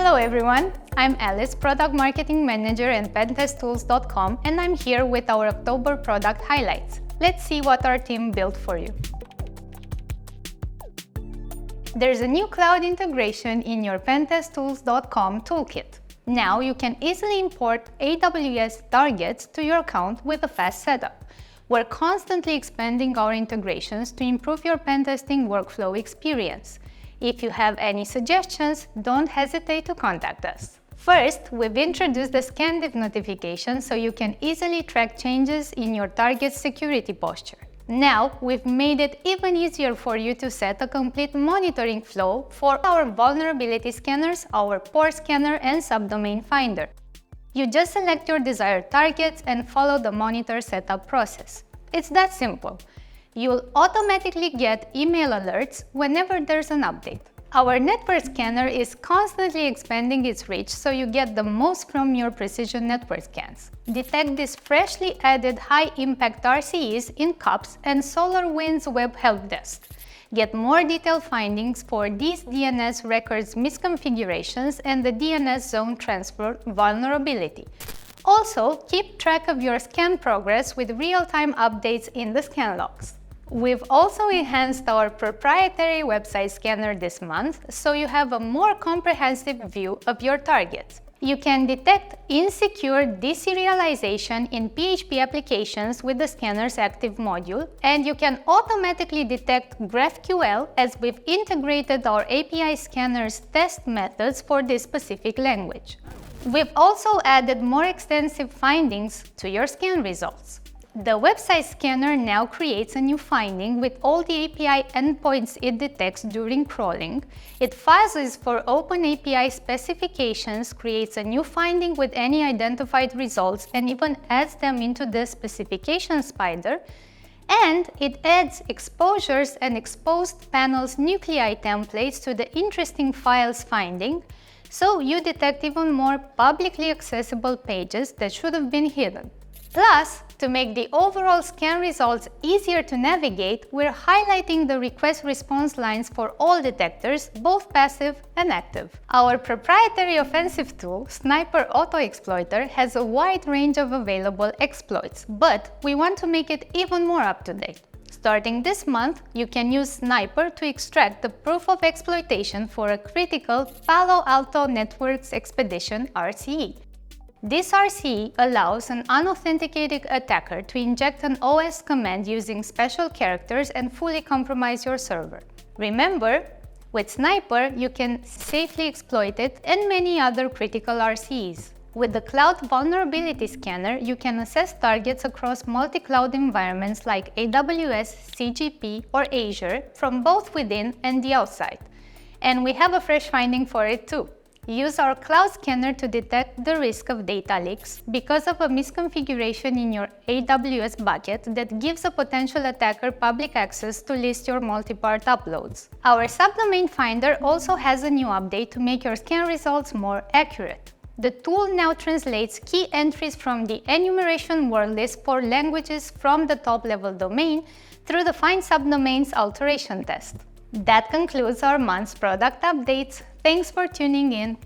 Hello everyone, I'm Alice, Product Marketing Manager at Pentest-Tools.com, and I'm here with our October product highlights. Let's see what our team built for you. There's a new cloud integration in your Pentest-Tools.com toolkit. Now you can easily import AWS targets to your account with a fast setup. We're constantly expanding our integrations to improve your pen testing workflow experience. If you have any suggestions, don't hesitate to contact us. First, we've introduced the scan diff notification so you can easily track changes in your target's security posture. Now, we've made it even easier for you to set a complete monitoring flow for our vulnerability scanners, our port scanner, and Subdomain Finder. You just select your desired targets and follow the monitor setup process. It's that simple. You'll automatically get email alerts whenever there's an update. Our network scanner is constantly expanding its reach so you get the most from your precision network scans. Detect these freshly added high-impact RCEs in CUPS and SolarWinds Web Help Desk. Get more detailed findings for these DNS records misconfigurations and the DNS Zone Transfer vulnerability. Also, keep track of your scan progress with real-time updates in the scan logs. We've also enhanced our proprietary website scanner this month, so you have a more comprehensive view of your targets. You can detect insecure deserialization in PHP applications with the scanner's active module, and you can automatically detect GraphQL as we've integrated our API scanner's test methods for this specific language. We've also added more extensive findings to your scan results. The website scanner now creates a new finding with all the API endpoints it detects during crawling. It fuzzes for open API specifications, creates a new finding with any identified results, and even adds them into the specification spider. And it adds exposures and exposed panels nuclei templates to the interesting files finding, so you detect even more publicly accessible pages that should have been hidden. Plus, to make the overall scan results easier to navigate, we're highlighting the request-response lines for all detectors, both passive and active. Our proprietary offensive tool, Sniper Auto Exploiter, has a wide range of available exploits, but we want to make it even more up-to-date. Starting this month, you can use Sniper to extract the proof of exploitation for a critical Palo Alto Networks Expedition RCE. This RCE allows an unauthenticated attacker to inject an OS command using special characters and fully compromise your server. Remember, with Sniper, you can safely exploit it and many other critical RCEs. With the Cloud Vulnerability Scanner, you can assess targets across multi-cloud environments like AWS, CGP, or Azure from both within and the outside. And we have a fresh finding for it too. Use our cloud scanner to detect the risk of data leaks because of a misconfiguration in your AWS bucket that gives a potential attacker public access to list your multi-part uploads. Our Subdomain Finder also has a new update to make your scan results more accurate. The tool now translates key entries from the enumeration word list for languages from the top-level domain through the Find Subdomains alteration test. That concludes our month's product updates. Thanks for tuning in.